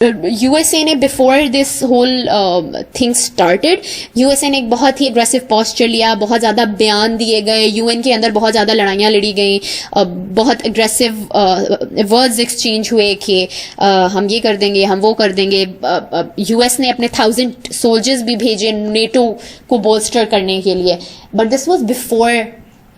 USA ने before this whole thing started, USA ने एक बहुत ही एग्रेसिव पॉस्चर लिया, बहुत ज्यादा बयान दिए गए, यूएन के अंदर बहुत ज्यादा लड़ाइयां लड़ी गई, बहुत एग्रेसिव वर्ड्स एक्सचेंज हुए कि हम ये कर देंगे, हम वो कर देंगे। यूएस ने अपने 1000 सोल्जर्स भी भेजे नेटो को बोल्स्टर करने के लिए, but this was before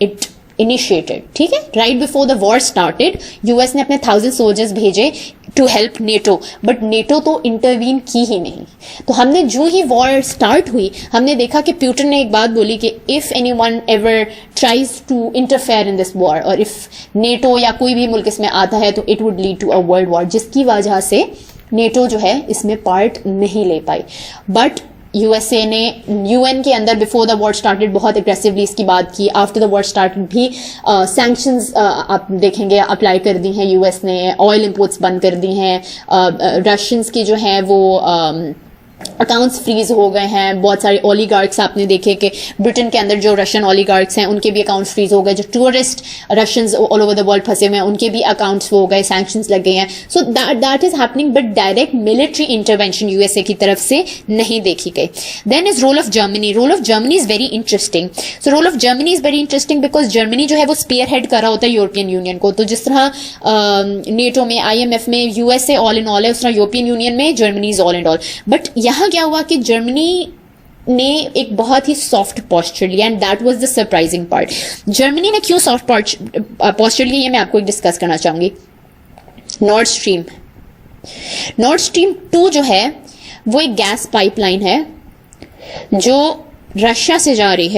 it initiated, ठीक है, right before the war started US ने अपने 1000 सोल्जर्स भेजे to help NATO, but NATO तो इंटरवीन की ही नहीं। तो हमने जो ही वॉर स्टार्ट हुई, हमने देखा कि प्यूटन ने एक बात बोली कि if anyone ever tries to interfere in this war, और इफ नेटो या कोई भी मुल्क इसमें आता है तो it would lead to a world war, जिसकी वजह से नेटो जो है इसमें पार्ट नहीं ले पाई। बट यूएसए ने यूएन के अंदर बिफोर द वॉर स्टार्टेड बहुत एग्रेसिवली इसकी बात की, आफ्टर द वॉर स्टार्टेड भी सैंक्शंस आप देखेंगे अप्लाई कर दी हैं यूएस ने, ऑयल इंपोर्ट्स बंद कर दी हैं, रशियंस के जो हैं वो अकाउंट्स फ्रीज हो गए हैं, बहुत सारे ओलिगार्क्स आपने देखे कि ब्रिटेन के अंदर जो रशियन ओलिगार्क्स हैं उनके भी अकाउंट्स फ्रीज हो गए, जो tourist Russians all over the world फंसे हुए हैं उनके भी अकाउंट्स हो गए, सैंक्शंस लग गए हैं। So that is happening, but direct military intervention USA की तरफ से नहीं देखी गई। Then is role of Germany. Role of Germany is very interesting. So role of Germany is very interesting because Germany जो है वो स्पेयर हेड कर रहा होता है यूरोपियन यूनियन को। तो जिस तरह नेटो में, IMF में यूएसए ऑल इन ऑल है, उस तरह यूरोपियन यूनियन में Germany is all in all. But यहाँ क्या हुआ कि जर्मनी ने एक बहुत ही सॉफ्ट पॉस्चर लिया, and that was the surprising part. Germany ने क्यों सॉफ्ट पॉस्चर लिया, ये मैं आपको डिस्कस करना चाहूंगी। नॉर्थ स्ट्रीम 2 जो है वो एक गैस पाइपलाइन है जो रशिया से जा रही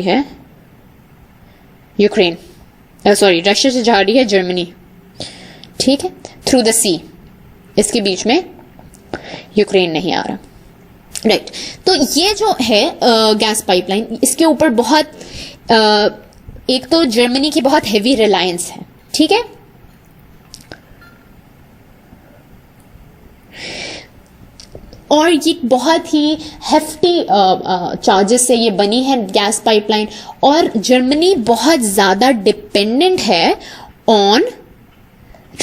है यूक्रेन, सॉरी रशिया से जा रही है जर्मनी, ठीक है, थ्रू द सी। इसके बीच में यूक्रेन नहीं आ रहा, राइट। तो ये जो है गैस पाइपलाइन, इसके ऊपर बहुत एक तो जर्मनी की बहुत हेवी रिलायंस है, ठीक है। और ये बहुत ही हेफ्टी चार्जेस से ये बनी है गैस पाइपलाइन, और जर्मनी बहुत ज्यादा डिपेंडेंट है ऑन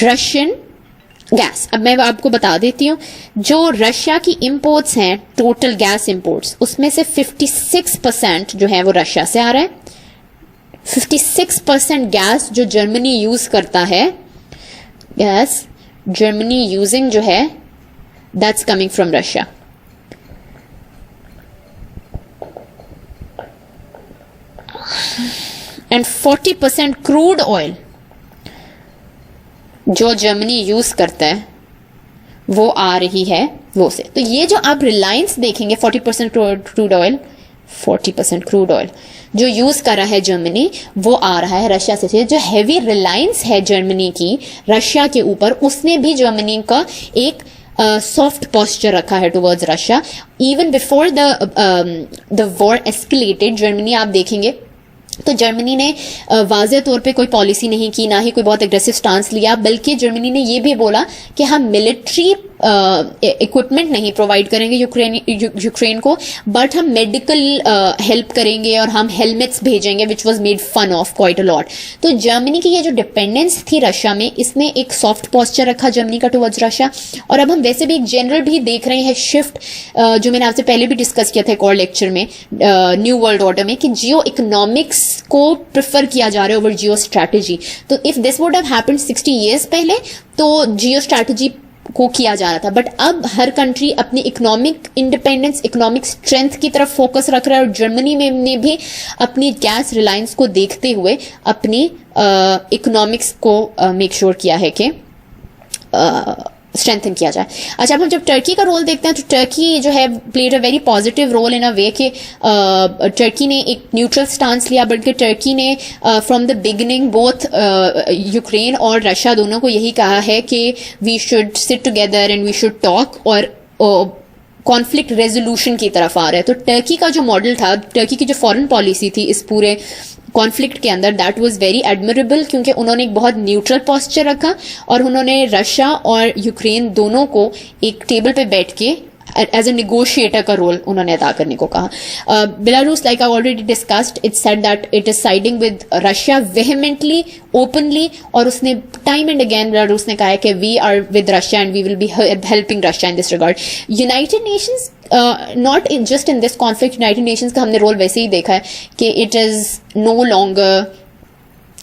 रशियन गैस। अब मैं आपको बता देती हूं, जो रशिया की इंपोर्ट्स हैं, टोटल गैस इंपोर्ट्स, उसमें से 56% जो है वो रशिया से आ रहा है। 56% गैस जो जर्मनी यूज करता है, गैस जर्मनी यूजिंग जो है, that's coming from Russia. And 40% crude oil जो जर्मनी यूज करता है वो आ रही है वो से। तो ये जो आप रिलायंस देखेंगे, 40% क्रूड ऑयल, 40% क्रूड ऑयल जो यूज कर रहा है जर्मनी, वो आ रहा है रशिया से। जो हैवी रिलायंस है जर्मनी की रशिया के ऊपर, उसने भी जर्मनी का एक सॉफ्ट पॉस्चर रखा है towards Russia. Even before the war escalated, Germany आप देखेंगे तो जर्मनी ने वाज़ेह तौर पे कोई पॉलिसी नहीं की, ना ही कोई बहुत एग्रेसिव स्टांस लिया, बल्कि जर्मनी ने ये भी बोला कि हम मिलिट्री इक्विपमेंट नहीं प्रोवाइड करेंगे यूक्रेन को, बट हम मेडिकल हेल्प करेंगे और हम हेलमेट्स भेजेंगे, which was made fun of quite a lot. तो जर्मनी की ये जो डिपेंडेंस थी रशिया में, इसने एक सॉफ्ट पॉस्चर रखा जर्मनी का टुवर्ड्स रशिया। और अब हम वैसे भी एक जनरल भी देख रहे हैं शिफ्ट, जो मैंने आपसे पहले भी डिस्कस किया था एक और लेक्चर में, न्यू वर्ल्ड ऑर्डर में, कि जियो इकोनॉमिक्स को प्रेफर किया जा रहा है ओवर जियो स्ट्रैटेजी। तो if this would have happened 60 years पहले, तो जियो स्ट्रैटेजी को किया जा रहा था, बट अब हर कंट्री अपनी इकोनॉमिक इंडिपेंडेंस, इकोनॉमिक स्ट्रेंथ की तरफ फोकस रख रहा है। और जर्मनी में ने भी अपनी गैस रिलायंस को देखते हुए अपनी इकोनॉमिक्स को मेक श्योर किया है कि स्ट्रेंथन किया जाए। अच्छा, अब हम जब टर्की का रोल देखते हैं तो टर्की जो है played a very positive role in a way कि टर्की ने एक न्यूट्रल स्टांस लिया, बल्कि टर्की ने from the beginning both Ukraine और रशिया दोनों को यही कहा है कि we should sit together and we should talk, और कॉन्फ्लिक्ट रेजोल्यूशन की तरफ आ रहा है। तो टर्की का जो मॉडल था, टर्की की जो फॉरेन पॉलिसी थी इस पूरे कॉन्फ्लिक्ट के अंदर, दैट वाज वेरी एडमिरेबल, क्योंकि उन्होंने एक बहुत न्यूट्रल पॉस्चर रखा और उन्होंने रशिया और यूक्रेन दोनों को एक टेबल पे बैठ के एज ए निगोशिएटर का रोल उन्होंने अदा करने को कहा। Belarus, like I already discussed, it said that it is siding with Russia vehemently, openly, और उसने टाइम एंड अगेन बेलारूस ने कहा है कि we are with Russia and we will be helping Russia in this regard. United Nations, not just in this conflict, United Nations का हमने role वैसे ही देखा है कि it is no longer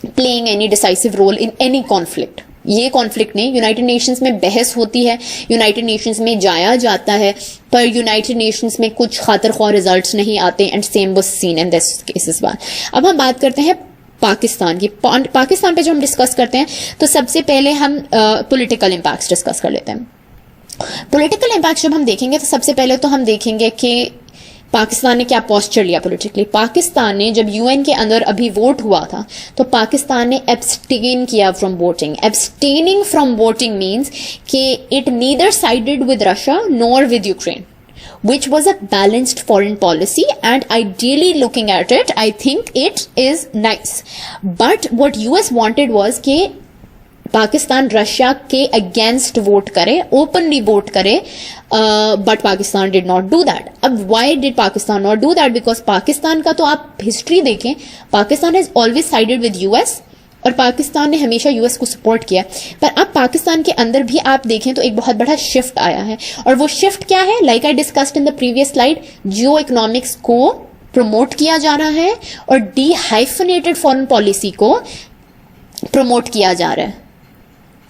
playing any decisive role in any conflict. ये conflict नहीं, United Nations में बहस होती है, यूनाइटेड नेशंस में जाया जाता है, पर यूनाइटेड नेशंस में कुछ खातिर ख्वाह रिजल्ट्स नहीं आते, and same was seen in this case इस बार। अब हम बात करते हैं पाकिस्तान की। पाकिस्तान पे जो हम डिस्कस करते हैं तो सबसे पहले हम पॉलिटिकल इम्पैक्ट्स डिस्कस कर लेते हैं। पॉलिटिकल इम्पैक्ट जब हम देखेंगे तो सबसे पहले तो हम देखेंगे कि पाकिस्तान ने क्या पोस्चर लिया पॉलिटिकली। पाकिस्तान ने जब यूएन के अंदर अभी वोट हुआ था तो पाकिस्तान ने एब्सटेन किया from voting. Abstaining from voting means कि it neither sided with Russia nor with Ukraine, which was a balanced foreign policy, and ideally looking at it, I think it is nice. But what US wanted was कि Pakistan Russia के against vote करे, openly vote करे, but Pakistan did not do that. अब why did Pakistan not do that? Because Pakistan का तो आप history देखें, Pakistan has always sided with US, और पाकिस्तान ने हमेशा यूएस को सपोर्ट किया। पर अब पाकिस्तान के अंदर भी आप देखें तो एक बहुत बड़ा शिफ्ट आया है, और वो शिफ्ट क्या है? Like I discussed in the previous slide, Jio economics को प्रमोट किया जा रहा है और डीहाइफनेटेड फॉरेन पॉलिसी को प्रमोट किया जा रहा है।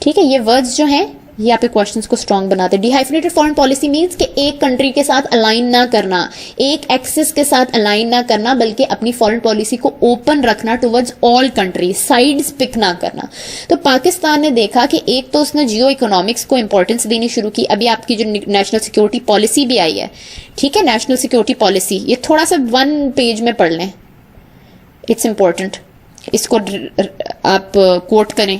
ठीक है, ये वर्ड्स जो हैं ये आपके क्वेश्चंस को स्ट्रांग बनाते हैं। डिहाइफनेटेड फॉरेन पॉलिसी मींस कि एक कंट्री के साथ अलाइन ना करना, एक एक्सिस के साथ अलाइन ना करना, बल्कि अपनी फॉरेन पॉलिसी को ओपन रखना towards all country, sides pick ना करना। तो पाकिस्तान ने देखा कि एक तो उसने जियो इकोनॉमिक्स को इंपॉर्टेंस देनी शुरू की। अभी आपकी जो नेशनल सिक्योरिटी पॉलिसी भी आई है, ठीक है, नेशनल सिक्योरिटी पॉलिसी, ये थोड़ा सा 1 पेज में पढ़ लें, इट्स इंपॉर्टेंट, इसको आप कोट करें।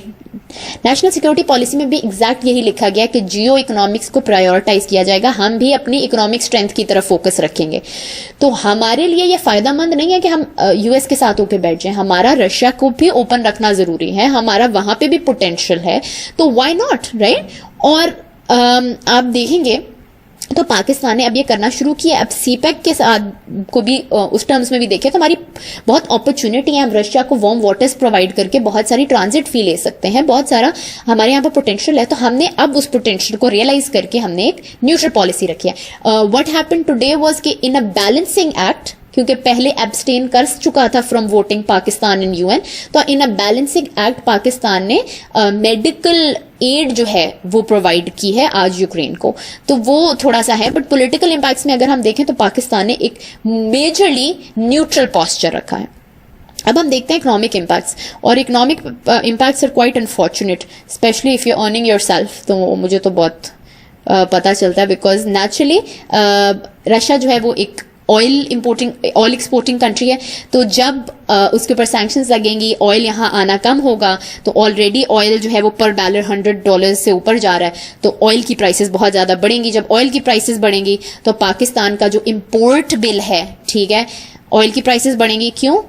नेशनल सिक्योरिटी पॉलिसी में भी एग्जैक्ट यही लिखा गया कि जियो इकोनॉमिक्स को प्रायोरिटाइज किया जाएगा, हम भी अपनी इकोनॉमिक स्ट्रेंथ की तरफ फोकस रखेंगे। तो हमारे लिए यह फायदेमंद नहीं है कि हम यूएस के साथ होकर बैठ जाएं, हमारा रशिया को भी ओपन रखना जरूरी है, हमारा वहां पे भी पोटेंशियल है, तो व्हाई नॉट, राइट। और आप देखेंगे तो पाकिस्तान ने अब ये करना शुरू किया। अब सीपैक के साथ को भी उस टर्म्स में भी देखें तो हमारी बहुत अपॉर्चुनिटी है, हम रशिया को वार्म वाटर्स प्रोवाइड करके बहुत सारी ट्रांजिट फी ले सकते हैं, बहुत सारा हमारे यहाँ पर पोटेंशियल है। तो हमने अब उस पोटेंशियल को रियलाइज करके हमने एक न्यूट्रल पॉलिसी रखी है। व्हाट हैपेंड टुडे वाज कि इन अ बैलेंसिंग एक्ट, क्योंकि पहले एब्सटेन कर चुका था from voting Pakistan in UN, तो इन अ बैलेंसिंग एक्ट पाकिस्तान ने मेडिकल एड जो है वो प्रोवाइड की है आज यूक्रेन को, तो वो थोड़ा सा है। बट पॉलिटिकल इंपैक्ट्स में अगर हम देखें तो पाकिस्तान ने एक मेजरली न्यूट्रल पोस्चर रखा है। अब हम देखते हैं इकोनॉमिक इंपैक्ट्स, और economic impacts are quite unfortunate, specially if you earning yourself. तो मुझे तो बहुत पता चलता है, बिकॉज नेचुरली रशिया जो है वो एक ऑयल एक्सपोर्टिंग कंट्री है, तो जब उसके ऊपर सैंक्शंस लगेंगी, ऑयल यहाँ आना कम होगा, तो ऑलरेडी ऑयल जो है वो पर बैरल $100 से ऊपर जा रहा है, तो ऑयल की प्राइसेस बहुत ज्यादा बढ़ेंगी। जब ऑयल की प्राइसेस बढ़ेंगी तो पाकिस्तान का जो इंपोर्ट बिल है, ठीक है, ऑयल की प्राइसेस बढ़ेंगी। क्यों?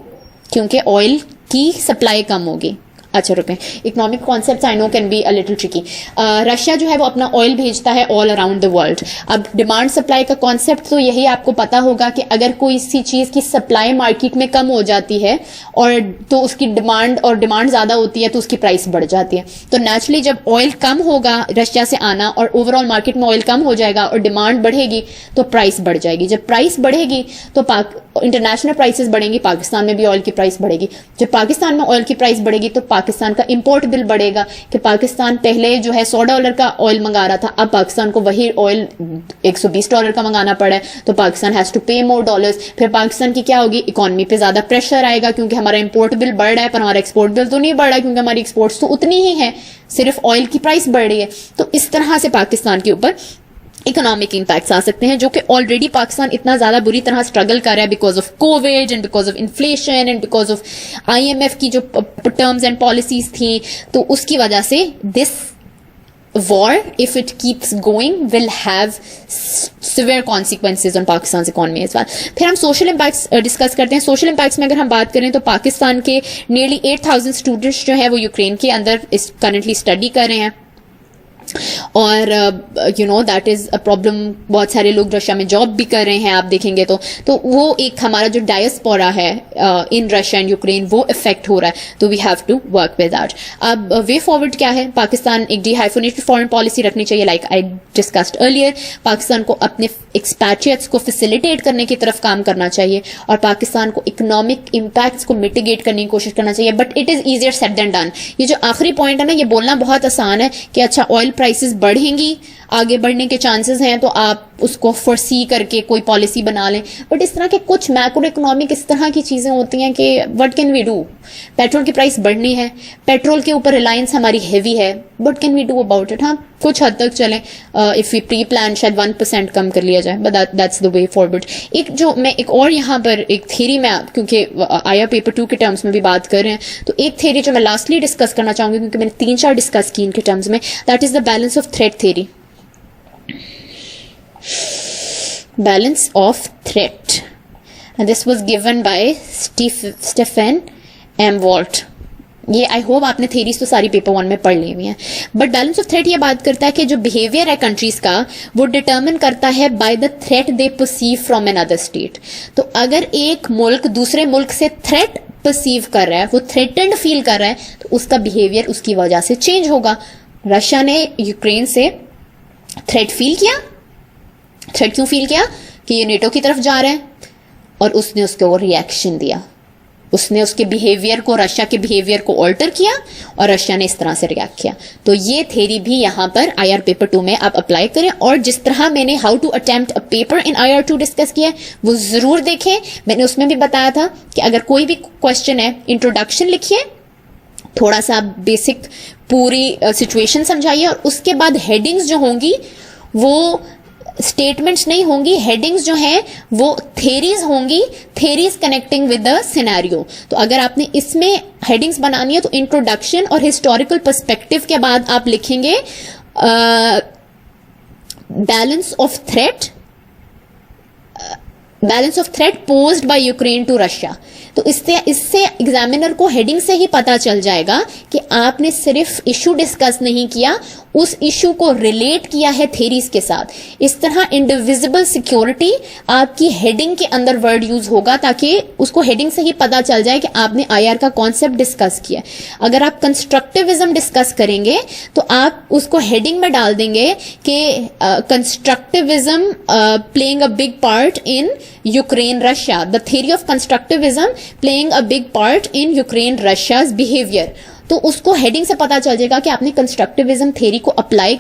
क्योंकि ऑयल की सप्लाई कम होगी। अच्छा रुकें, economic concepts I know can be a little tricky. Russia जो है वो अपना ऑयल भेजता है ऑल अराउंड द वर्ल्ड। अब डिमांड सप्लाई का कॉन्सेप्ट तो यही आपको पता होगा कि अगर कोई सी चीज की सप्लाई मार्केट में कम हो जाती है और तो उसकी डिमांड ज्यादा होती है तो उसकी प्राइस बढ़ जाती है। तो नेचुरली जब ऑयल कम होगा रशिया से आना और ओवरऑल मार्केट में ऑयल कम हो जाएगा और डिमांड बढ़ेगी तो प्राइस बढ़ जाएगी। जब प्राइस बढ़ेगी तो इंटरनेशनल प्राइसेस बढ़ेंगी, पाकिस्तान में भी ऑयल की प्राइस बढ़ेगी। जब पाकिस्तान में ऑयल की प्राइस बढ़ेगी तो पाकिस्तान का इंपोर्ट बिल बढ़ेगा, कि पाकिस्तान पहले जो है $100 का ऑयल मंगा रहा था, अब पाकिस्तान को वही ऑयल $120 का मंगाना पड़ा है, तो पाकिस्तान हैज टू पे मोर डॉलर्स। फिर पाकिस्तान की क्या होगी, इकोनॉमी पे ज्यादा प्रेशर आएगा, क्योंकि हमारा इंपोर्ट बिल बढ़ रहा है पर हमारा एक्सपोर्ट बिल तो नहीं बढ़ रहा, क्योंकि हमारी एक्सपोर्ट्स तो उतनी ही है, सिर्फ ऑयल की प्राइस बढ़ रही है। तो इस तरह से पाकिस्तान के ऊपर इकोनॉमिक इंपैक्ट्स आ सकते हैं, जो कि ऑलरेडी पाकिस्तान इतना ज्यादा बुरी तरह स्ट्रगल कर रहा है because of Covid and because of inflation and because of IMF की जो टर्म्स एंड पॉलिसीज थी, तो उसकी वजह से this war if it keeps going will have severe consequences on Pakistan economy as well. फिर हम सोशल इंपैक्ट्स डिस्कस करते हैं। सोशल इंपैक्ट्स में अगर हम बात करें तो पाकिस्तान के नियरली 8,000 स्टूडेंट्स जो है वो यूक्रेन के अंदर करंटली स्टडी कर रहे हैं, और you know that is a problem. बहुत सारे लोग रशिया में जॉब भी कर रहे हैं, आप देखेंगे तो वो एक हमारा जो डायस्पोरा है इन रशिया एंड यूक्रेन वो इफेक्ट हो रहा है, तो we have to work with that. अब वे फॉरवर्ड क्या है? पाकिस्तान एक डिहाइफोनेटेड फॉरेन पॉलिसी रखनी चाहिए, like I discussed earlier. Pakistan को अपने एक्सपैट्रिएट्स को फैसिलिटेट करने की तरफ काम करना चाहिए और पाकिस्तान को इकोनॉमिक इम्पैक्ट्स को मिटिगेट करने की कोशिश करना चाहिए, but it is easier said than done. ये जो आखिरी पॉइंट है ना, ये बोलना बहुत आसान है कि अच्छा ऑयल प्राइसेस बढ़ेंगी, आगे बढ़ने के चांसेस हैं, तो आप उसको फोरसी करके कोई पॉलिसी बना लें, बट इस तरह के कुछ मैक्रो इकोनॉमिक इस तरह की चीजें होती हैं कि what can we do? Petrol की प्राइस बढ़नी है, पेट्रोल के ऊपर रिलायंस हमारी हैवी है, what can we do about it? हाँ, कुछ हद तक चलें, इफ वी प्री प्लान शायद 1% कम कर लिया जाए, but that's the way forward. एक जो मैं एक और यहाँ पर एक थ्योरी में, क्योंकि आया पेपर 2 के टर्म्स में भी बात कर रहे हैं, तो एक थ्योरी जो मैं लास्टली डिस्कस करना चाहूंगी, क्योंकि मैंने 3-4 डिस्कस की इनके टर्म्स में, that is the balance of threat theory. Balance of threat, and this was given by Stephen M. Walt. ये आई होप आपने थेरीज तो सारी पेपर 1 में पढ़ ली हुई हैं, बट बैलेंस ऑफ थ्रेट ये बात करता है कि जो बिहेवियर है कंट्रीज का वो डिटर्मिन करता है by the threat they perceive from another state. तो अगर एक मुल्क दूसरे मुल्क से थ्रेट परसीव कर रहा है, वो थ्रेटेंड फील कर रहा है, तो उसका बिहेवियर उसकी वजह से चेंज होगा। रशिया ने यूक्रेन से थ्रेट फील किया, थ्रेट क्यों फील किया? कि ये नेटो की तरफ जा रहे हैं, और उसने उसको रिएक्शन दिया, उसने उसके बिहेवियर को, रशिया के बिहेवियर को ऑल्टर किया और रशिया ने इस तरह से रिएक्ट किया। तो ये थ्योरी भी यहां पर आईआर पेपर 2 में आप अप्लाई करें, और जिस तरह मैंने how to attempt a paper in IR 2 discuss किया है वो जरूर देखें। मैंने उसमें भी बताया था कि अगर कोई भी क्वेश्चन है, इंट्रोडक्शन लिखिए, थोड़ा सा बेसिक पूरी सिचुएशन समझाइए, और उसके बाद हेडिंग्स जो होंगी वो स्टेटमेंट्स नहीं होंगी, हेडिंग्स जो हैं वो थेरीज होंगी, theories connecting with the scenario. तो अगर आपने इसमें हेडिंग्स बनानी है तो इंट्रोडक्शन और हिस्टोरिकल पर्सपेक्टिव के बाद आप लिखेंगे balance of threat posed by Ukraine to Russia. तो इससे एग्जामिनर को हेडिंग से ही पता चल जाएगा कि आपने सिर्फ इशू डिस्कस नहीं किया, उस इशू को रिलेट किया है थेरीज के साथ। इस तरह इंडिविजिबल सिक्योरिटी आपकी हेडिंग के अंदर वर्ड यूज होगा, ताकि उसको हेडिंग से ही पता चल जाए कि आपने आईआर का कॉन्सेप्ट डिस्कस किया। अगर आप कंस्ट्रक्टिविज्म डिस्कस करेंगे तो आप उसको हेडिंग में डाल देंगे कि constructivism playing a big part in Ukraine Russia, the theory of constructivism playing a big part in Ukraine Russia's behaviour. तो उसको हेडिंग से पता चल जाएगा कि आपने कंस्ट्रक्टिविज्म थ्योरी को अप्लाई